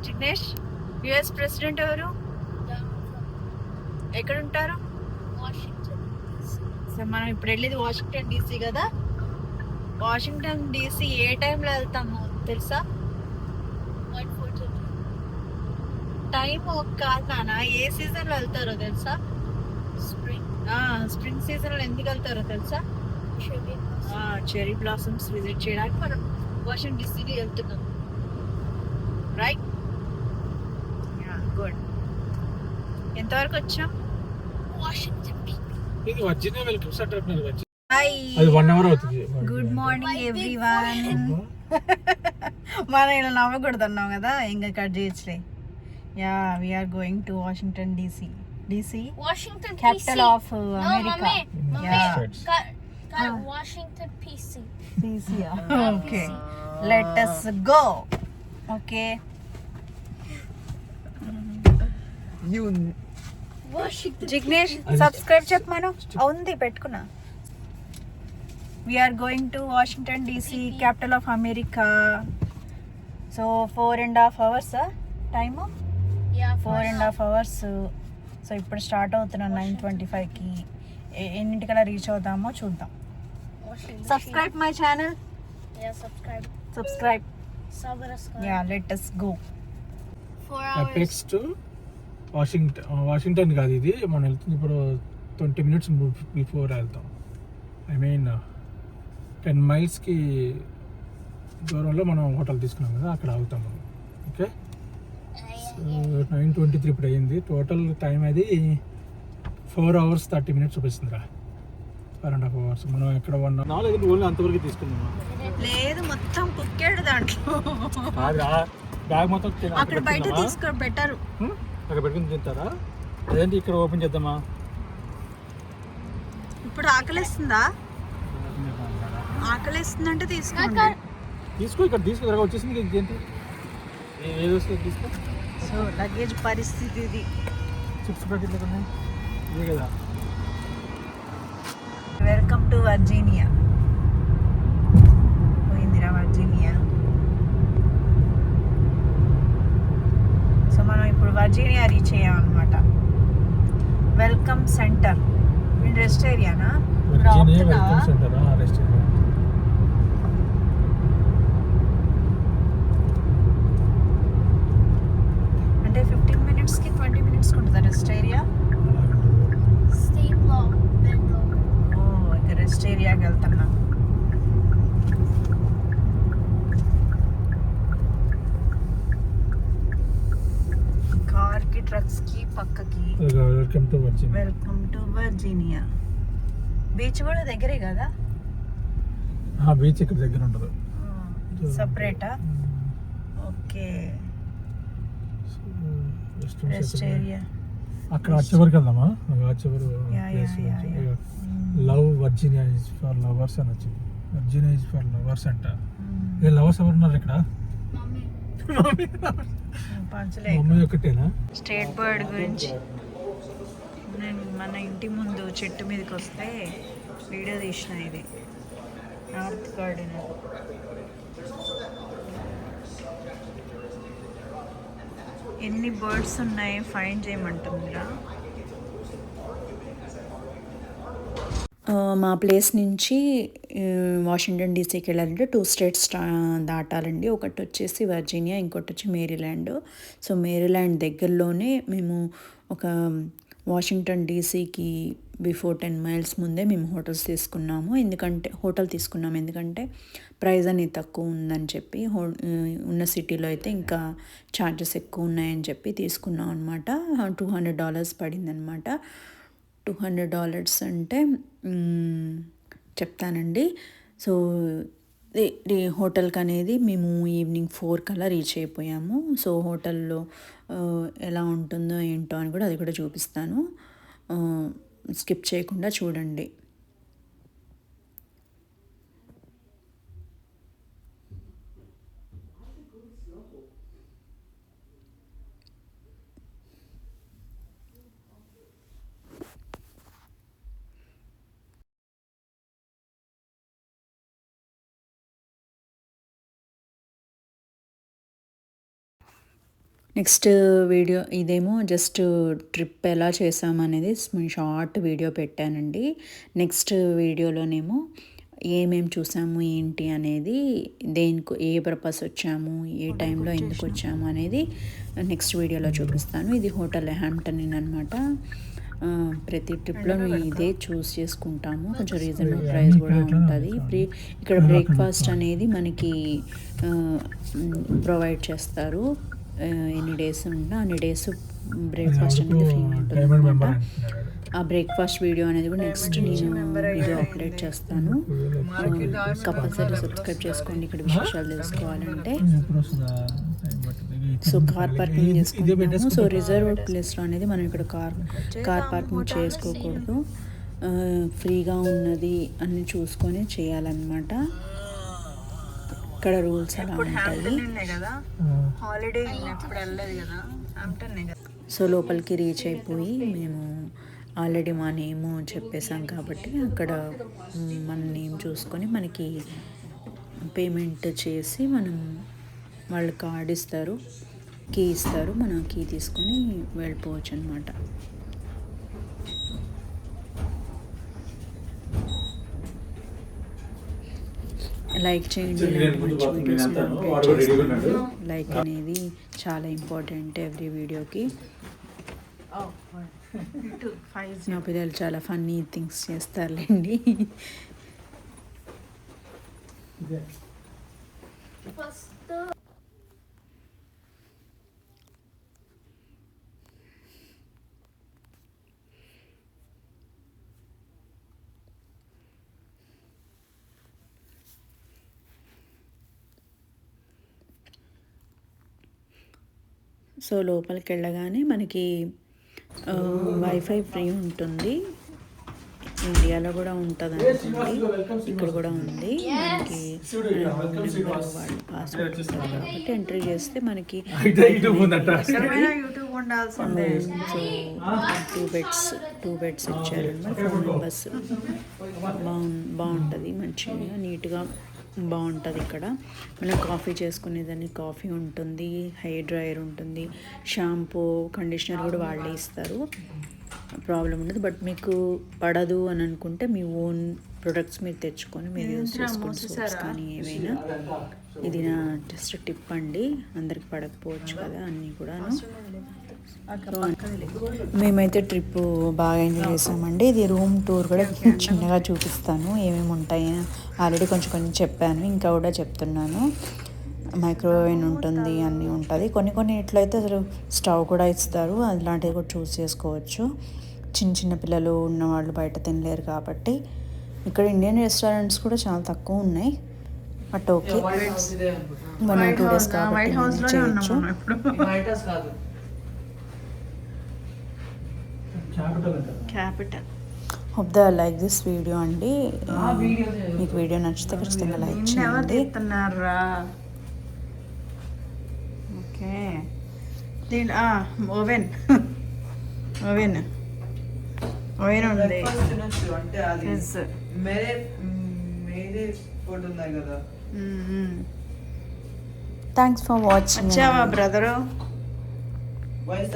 Jignesh, US president ఎవరు? ఎక్కడ ఉంటారు? సో మనం ఇప్పుడు వెళ్ళేది వాషింగ్టన్ డీసీ కదా. వాషింగ్టన్ డీసీ ఏ టైంలో వెళ్తాము తెలుసా? టైం కాదు నాన్న, ఏ సీజన్ లో వెళ్తారో తెలుసా? స్ప్రింగ్ సీజన్ లో ఎందుకు వెళ్తారో తెలుసా? చెరీ బ్లాసమ్స్ విజిట్ చేయడానికి మనం వాషింగ్టన్ డీసీకి వెళ్తున్నాం. Right, good. ఎంతవరకు వచ్చాం? Good morning everyone. మనం ఇలా నవ్వకూడదు అన్నాం కదా, ఇంకా కట్ చేయొచ్చులే. Yeah, we are going to Washington DC. DC capital of America. Washington PC. Okay, let us go. Okay, Jignesh subscribe చెప్పమను. ఉంది, పెట్టుకున్నా. We are going to Washington DC, capital of America. So 4.5 hours time. 4.5 hours. సో ఇప్పుడు start అవుతున్నాం 9:25కి. ఎన్నింటికల్లా reach అవుతామో చూద్దాం. Subscribe my channel. Subscribe. Yeah, let us go. 4 hours. Apex to Washington కాదు ఇది, మనం వెళ్తుంది ఇప్పుడు 20 minutes బిఫోర్ వెళ్తాం. ఐ మీన్ 10 miles దూరంలో మనం హోటల్ తీసుకున్నాం కదా, అక్కడ ఆగుతాం మనం. ఓకే, 9:23 ఇప్పుడు అయ్యింది. టోటల్ టైం అది 4 hours 30 minutes చూపిస్తుందిరా. 4.5 hours. మనం ఎక్కడ నాలుగు ఓన్లీ అంతవరకు తీసుకున్నాము. లేదు, మొత్తం కుక్కాడు దాంట్లో. బ్యాగ్ మొత్తం అక్కడ బయట తీసుకో బెటర్. అక్కడ పెట్టుకుని తింటారా? అదేంటి ఇక్కడ ఓపెన్ చేద్దామా? ఇప్పుడు ఆకలిస్తుందా? ఆకలిస్తుందంటే తీసుకోండి. ఇక్కడ తీసుకో, వచ్చేసింది. ఇంకేంటి ఏది వస్తుంది తీసుకో. సో లగేజ్ పరిస్థితి ఇది. చిప్స్ ప్యాకెట్లు ఉన్నాయి ఇదే కదా. Welcome to Virginia. పోయిందిరా వర్జీనియా. సో మనం ఇప్పుడు వర్జీనియా రీచ్ అయ్యాం అనమాట. Welcome center. రెస్ట్ ఏరియానా? అంటే 15 minutesకి 20 minutes ఉంటుందా రెస్ట్ ఏరియా? ఇక రెస్ట్ ఏరియాకి వెళ్తున్నా. కార్కి, ట్రక్స్కి పక్కకి. Welcome to Virginia. బీచ్ కూడా దగ్గరే కదా? బీచ్ ఇక్కడ దగ్గర ఉండదు, సపరేటా? Okay, rest area. అక్కడ వచ్చేవరకు వెళ్దామా? Love Virginia is for lovers అని వచ్చింది. వర్జీనియా ఇస్ ఫర్ లవర్స్ అంట. లవర్స్ ఎవరు ఉన్నారు ఇక్కడ? మమ్మీ ఒకటేనా? స్టేట్ బర్డ్ గురించి నేను మన ఇంటి ముందు చెట్టు మీదకి వస్తే వీడియో తీసిన. ఇది నార్త్ గార్డెన్. ఎన్ని బర్డ్స్ ఉన్నాయి ఫైండ్ చేయమంటుందిరా. మా ప్లేస్ నుంచి వాషింగ్టన్ డీసీకి వెళ్ళాలంటే 2 states దాటాలండి. ఒకటి వచ్చేసి వర్జీనియా, ఇంకోటి వచ్చి మేరీల్యాండ్. సో మేరీల్యాండ్ దగ్గరలోనే మేము ఒక వాషింగ్టన్ డీసీకి బిఫోర్ 10 miles ముందే మేము హోటల్ తీసుకున్నాము. ఎందుకంటే ప్రైస్ అనేది తక్కువ ఉందని చెప్పి, ఉన్న సిటీలో అయితే ఇంకా ఛార్జెస్ ఎక్కువ ఉన్నాయని చెప్పి తీసుకున్నాం అనమాట. $200 పడిందనమాట. $200 అంటే చెప్తానండి. సో హోటల్కి అనేది మేము ఈవినింగ్ 4 కల్లా రీచ్ అయిపోయాము. సో హోటల్లో ఎలా ఉంటుందో ఏంటో అని కూడా అది కూడా చూపిస్తాను. స్కిప్ చేయకుండా చూడండి. నెక్స్ట్ వీడియో ఇదేమో జస్ట్ ట్రిప్ ఎలా చేసామనేది షార్ట్ వీడియో పెట్టానండి. నెక్స్ట్ వీడియోలోనేమో ఏమేమి చూసాము ఏంటి అనేది, దేనికి ఏ పర్పస్ వచ్చాము, ఏ టైంలో ఎందుకు వచ్చాము అనేది నెక్స్ట్ వీడియోలో చూపిస్తాను. ఇది హోటల్ హ్యాంప్టన్ ఇన్ అనమాట. ప్రతి ట్రిప్లో మేము ఇదే చూస్ చేసుకుంటాము. కొంచెం రీజనబుల్ ప్రైస్ కూడా ఉంటుంది. ఇక్కడ బ్రేక్ఫాస్ట్ అనేది మనకి ప్రొవైడ్ చేస్తారు. ఎన్ని డేస్ ఉన్నా అన్ని డేస్ బ్రేక్ఫాస్ట్ అనేది ఫ్రీ ఉంటుంది అనమాట. ఆ బ్రేక్ఫాస్ట్ వీడియో అనేది కూడా నెక్స్ట్ నేను వీడియో అప్లోడ్ చేస్తాను. కంపల్సరీ సబ్స్క్రైబ్ చేసుకోండి ఇక్కడ విశేషాలు తెలుసుకోవాలంటే. సో కార్ పార్కింగ్ చేసుకుంటాము. సో రిజర్వ్డ్ ప్లేస్లో అనేది మనం ఇక్కడ కార్ పార్కింగ్ చేసుకోకూడదు. ఫ్రీగా ఉన్నది అన్ని చూసుకొని చేయాలన్నమాట. ఇక్కడ రూల్స్ అలా ఉంటాయి. సో లోపలికి రీచ్ అయిపోయి మేము ఆల్రెడీ మా నేమ్ చెప్పేసాం కాబట్టి అక్కడ మన నేమ్ చూసుకొని మనకి పేమెంట్ చేసి మనం వాళ్ళు కార్డ్ ఇస్తారు, కీ ఇస్తారు, మనం కీ తీసుకొని వెళ్ళిపోవచ్చు అనమాట. లైక్ చేయండి. మంచి వీడియోస్ లైక్ అనేది చాలా ఇంపార్టెంట్ ఎవ్రీ వీడియోకి. నా పిల్లలు చాలా ఫన్నీ థింగ్స్ చేస్తారులేండి. సో లోపలికి వెళ్ళగానే మనకి వైఫై ఫ్రీ ఉంటుంది. ఇండియాలో కూడా ఉంటుంది అనుకోండి, ఇక్కడ కూడా ఉంది. మనకి నెంబర్ వాళ్ళు పాస్వర్డ్ ఇస్తారు కాబట్టి ఎంట్రీ చేస్తే మనకి సో 2 బెడ్స్ ఇచ్చారన్నమాట. 4 మెంబర్స్. బాగుంటుంది, మంచిగా నీట్గా బాగుంటుంది. ఇక్కడ మనం కాఫీ చేసుకునేదాన్ని కాఫీ ఉంటుంది, హెయిర్ డ్రైయర్ ఉంటుంది, షాంపూ, కండిషనర్ కూడా వాళ్ళే ఇస్తారు. ప్రాబ్లం ఉండదు. బట్ మీకు పడదు అని అనుకుంటే మీ ఓన్ ప్రొడక్ట్స్ మీరు తెచ్చుకొని మీరు యూజ్ చేసుకోండి, సోప్స్ కానీ ఏవైనా. ఇది నా జస్ట్ టిప్ అండి, అందరికి పడకపోవచ్చు కదా అన్నీ కూడా. మేమైతే ట్రిప్ బాగా ఎంజాయ్ చేసామండి. ఇది రూమ్ టూర్ కూడా చిన్నగా చూపిస్తాను ఏమేమి ఉంటాయో. ఆల్రెడీ కొంచెం చెప్పాను, ఇంకా కూడా చెప్తున్నాను. మైక్రోవేవ్ ఉంటుంది, అన్నీ ఉంటుంది. కొన్ని ఇట్లయితే అసలు స్టవ్ కూడా ఇస్తారు, అలాంటివి కూడా చూస్ చేసుకోవచ్చు. చిన్న పిల్లలు ఉన్నవాళ్ళు బయట తినలేరు కాబట్టి. ఇక్కడ ఇండియన్ రెస్టారెంట్స్ కూడా చాలా తక్కువ ఉన్నాయి. బట్ ఓకే, 1 or 2 days కాబట్టి చేయొచ్చు. Capital. Hope the like this video అండి. మీకు వీడియో నచ్చితే ఖచ్చితంగా లైక్ చేయండి. ఓకే, ఓవెన్ ఉంది. Thanks for watching. Brother. Just